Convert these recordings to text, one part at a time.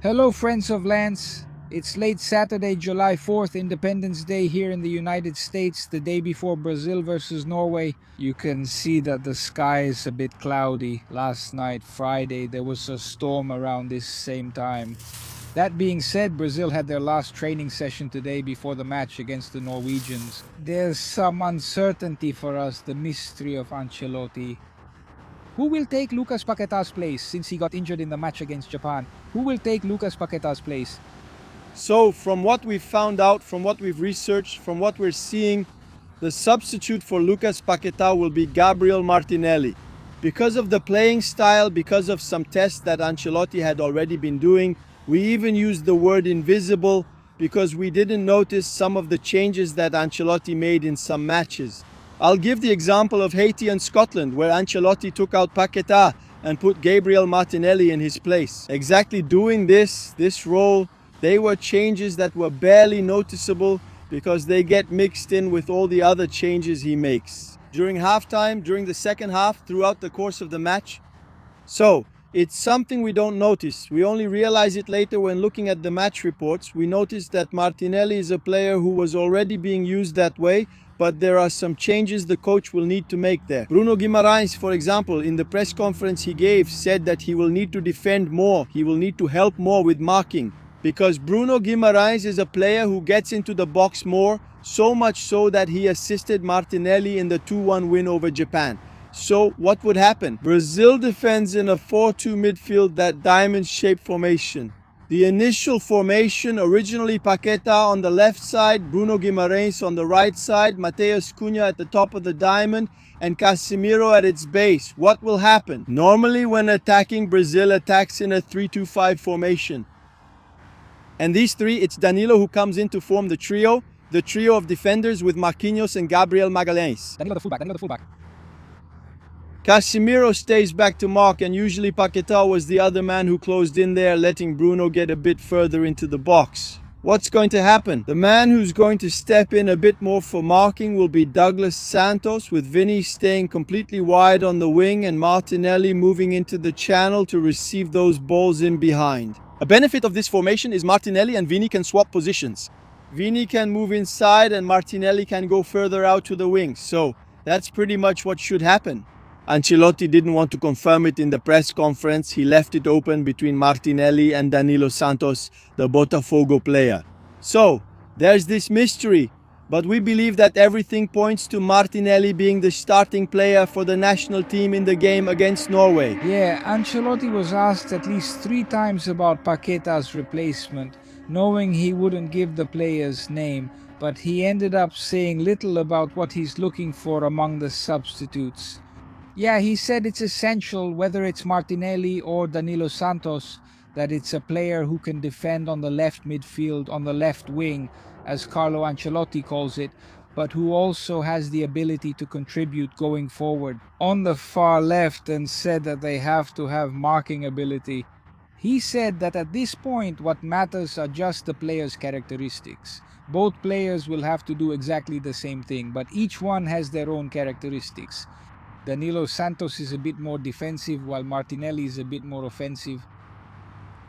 Hello, friends of Lance. It's late Saturday, July 4th, Independence Day here in the United States, the day before Brazil versus Norway. You can see that the sky is a bit cloudy. Last night, Friday, there was a storm around this same time. That being said, Brazil had their last training session today before the match against the Norwegians. There's some uncertainty for us, the mystery of Ancelotti. Who will take Lucas Paquetá's place since he got injured in the match against Japan? Who will take Lucas Paquetá's place? So from what we've found out, from what we've researched, from what we're seeing, the substitute for Lucas Paquetá will be Gabriel Martinelli. Because of the playing style, because of some tests that Ancelotti had already been doing, we even used the word invisible because we didn't notice some of the changes that Ancelotti made in some matches. I'll give the example of Haiti and Scotland, where Ancelotti took out Paquetá and put Gabriel Martinelli in his place. Exactly doing this role, they were changes that were barely noticeable because they get mixed in with all the other changes he makes. During halftime, during the second half, throughout the course of the match. So, it's something we don't notice. We only realize it later when looking at the match reports. We noticed that Martinelli is a player who was already being used that way, but there are some changes the coach will need to make there. Bruno Guimarães, for example, in the press conference he gave, said that he will need to defend more. He will need to help more with marking. Because Bruno Guimarães is a player who gets into the box more, so much so that he assisted Martinelli in the 2-1 win over Japan. So what would happen? Brazil defends in a 4-2 midfield, that diamond-shaped formation. The initial formation, originally Paquetá on the left side, Bruno Guimarães on the right side, Matheus Cunha at the top of the diamond, and Casemiro at its base. What will happen? Normally when attacking, Brazil attacks in a 3-2-5 formation. And these three, it's Danilo who comes in to form the trio of defenders with Marquinhos and Gabriel Magalhães. Danilo the fullback. Casemiro stays back to mark, and usually Paquetá was the other man who closed in there, letting Bruno get a bit further into the box. What's going to happen? The man who's going to step in a bit more for marking will be Douglas Santos, with Vini staying completely wide on the wing and Martinelli moving into the channel to receive those balls in behind. A benefit of this formation is Martinelli and Vini can swap positions. Vini can move inside and Martinelli can go further out to the wing. So that's pretty much what should happen. Ancelotti didn't want to confirm it in the press conference. He left it open between Martinelli and Danilo Santos, the Botafogo player. So there's this mystery, but we believe that everything points to Martinelli being the starting player for the national team in the game against Norway. Yeah, Ancelotti was asked at least 3 times about Paquetá's replacement, knowing he wouldn't give the player's name, but he ended up saying little about what he's looking for among the substitutes. Yeah, he said it's essential, whether it's Martinelli or Danilo Santos, that it's a player who can defend on the left midfield, on the left wing, as Carlo Ancelotti calls it, but who also has the ability to contribute going forward on the far left, and said that they have to have marking ability. He said that at this point what matters are just the players' characteristics. Both players will have to do exactly the same thing, but each one has their own characteristics. Danilo Santos is a bit more defensive, while Martinelli is a bit more offensive.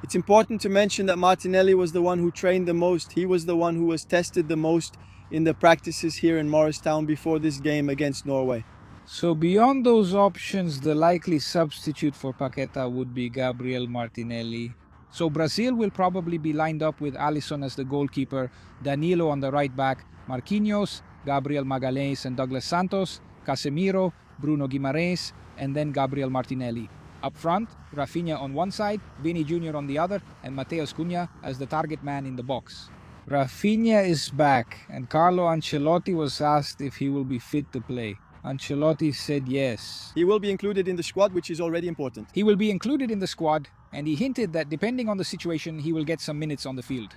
It's important to mention that Martinelli was the one who trained the most. He was the one who was tested the most in the practices here in Morristown before this game against Norway. So beyond those options, the likely substitute for Paquetá would be Gabriel Martinelli. So Brazil will probably be lined up with Alisson as the goalkeeper, Danilo on the right back, Marquinhos, Gabriel Magalhães and Douglas Santos, Casemiro, Bruno Guimarães, and then Gabriel Martinelli. Up front, Raphinha on one side, Vini Jr. on the other, and Matheus Cunha as the target man in the box. Raphinha is back, and Carlo Ancelotti was asked if he will be fit to play. Ancelotti said yes. He will be included in the squad, which is already important. He will be included in the squad, and he hinted that depending on the situation, he will get some minutes on the field.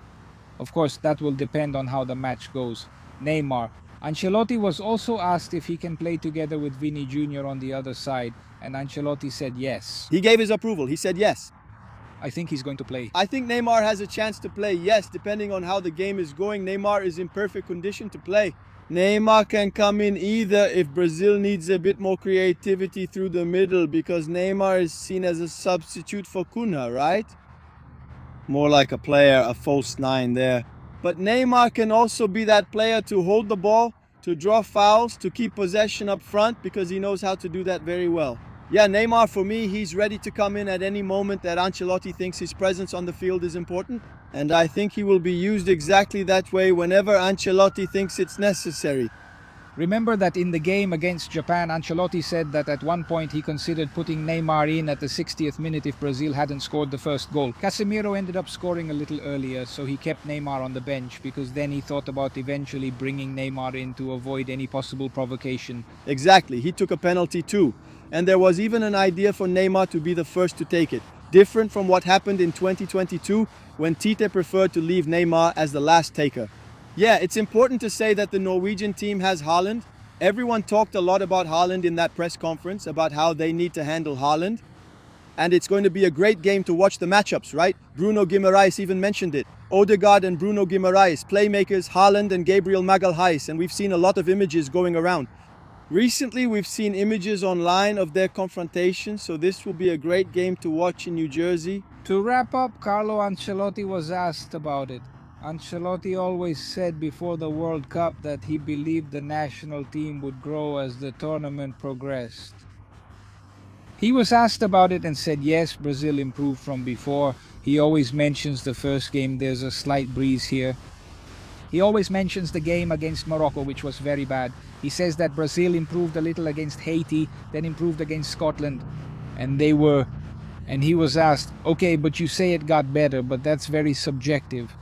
Of course, that will depend on how the match goes. Neymar. Ancelotti was also asked if he can play together with Vini Jr. on the other side, and Ancelotti said yes. He gave his approval. He said yes. I think he's going to play. I think Neymar has a chance to play, yes, depending on how the game is going. Neymar is in perfect condition to play. Neymar can come in either if Brazil needs a bit more creativity through the middle, because Neymar is seen as a substitute for Cunha, right? More like a player, a false nine there. But Neymar can also be that player to hold the ball, to draw fouls, to keep possession up front, because he knows how to do that very well. Yeah, Neymar, for me, he's ready to come in at any moment that Ancelotti thinks his presence on the field is important. And I think he will be used exactly that way whenever Ancelotti thinks it's necessary. Remember that in the game against Japan, Ancelotti said that at one point he considered putting Neymar in at the 60th minute if Brazil hadn't scored the first goal. Casemiro ended up scoring a little earlier, so he kept Neymar on the bench because then he thought about eventually bringing Neymar in to avoid any possible provocation. Exactly, he took a penalty too. And there was even an idea for Neymar to be the first to take it. Different from what happened in 2022 when Tite preferred to leave Neymar as the last taker. Yeah, it's important to say that the Norwegian team has Haaland. Everyone talked a lot about Haaland in that press conference, about how they need to handle Haaland. And it's going to be a great game to watch the matchups, right? Bruno Guimaraes even mentioned it. Odegaard and Bruno Guimaraes, playmakers Haaland and Gabriel Magalhaes, and we've seen a lot of images going around. Recently, we've seen images online of their confrontation, so this will be a great game to watch in New Jersey. To wrap up, Carlo Ancelotti was asked about it. Ancelotti always said before the World Cup that he believed the national team would grow as the tournament progressed. He was asked about it and said yes, Brazil improved from before. He always mentions the first game, there's a slight breeze here. He always mentions the game against Morocco, which was very bad. He says that Brazil improved a little against Haiti, then improved against Scotland. And he was asked, okay, but you say it got better, but that's very subjective.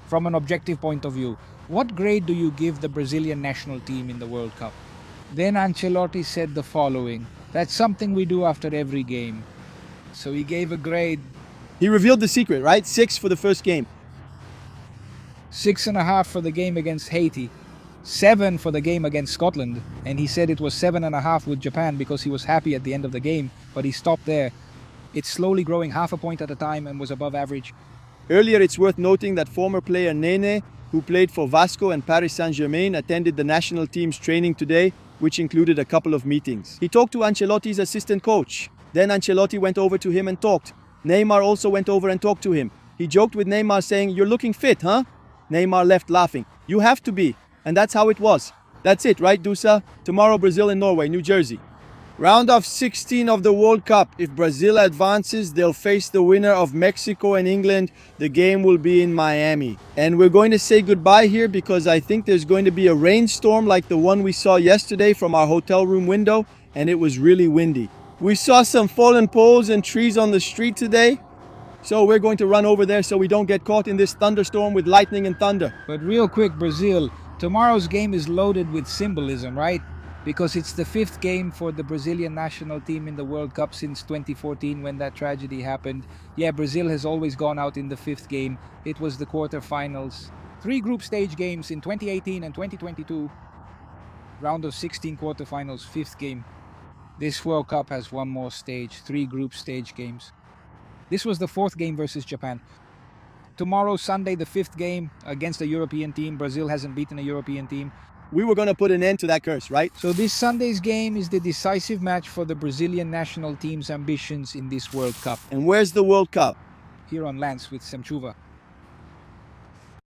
From an objective point of view, what grade do you give the Brazilian national team in the World Cup? Then Ancelotti said the following, that's something we do after every game. So he gave a grade. He revealed the secret, right? 6 for the first game. 6.5 for the game against Haiti. 7 for the game against Scotland. And he said it was 7.5 with Japan because he was happy at the end of the game, but he stopped there. It's slowly growing half a point at a time and was above average. Earlier, it's worth noting that former player Nene, who played for Vasco and Paris Saint-Germain, attended the national team's training today, which included a couple of meetings. He talked to Ancelotti's assistant coach. Then Ancelotti went over to him and talked. Neymar also went over and talked to him. He joked with Neymar saying, "You're looking fit, huh?" Neymar left laughing. "You have to be." And that's how it was. That's it, right, Dusa? Tomorrow, Brazil and Norway, New Jersey. Round of 16 of the World Cup. If Brazil advances, they'll face the winner of Mexico and England. The game will be in Miami. And we're going to say goodbye here because I think there's going to be a rainstorm like the one we saw yesterday from our hotel room window, and it was really windy. We saw some fallen poles and trees on the street today, so we're going to run over there so we don't get caught in this thunderstorm with lightning and thunder. But real quick, Brazil, tomorrow's game is loaded with symbolism, right? Because it's the 5th game for the Brazilian national team in the World Cup since 2014 when that tragedy happened. Yeah, Brazil has always gone out in the 5th game. It was the quarterfinals. 3 group stage games in 2018 and 2022. Round of 16 quarterfinals, 5th game. This World Cup has one more stage, 3 group stage games. This was the 4th game versus Japan. Tomorrow, Sunday, the 5th game against a European team. Brazil hasn't beaten a European team. We were going to put an end to that curse, right? So this Sunday's game is the decisive match for the Brazilian national team's ambitions in this World Cup. And where's the World Cup? Here on Lance with Semchuva.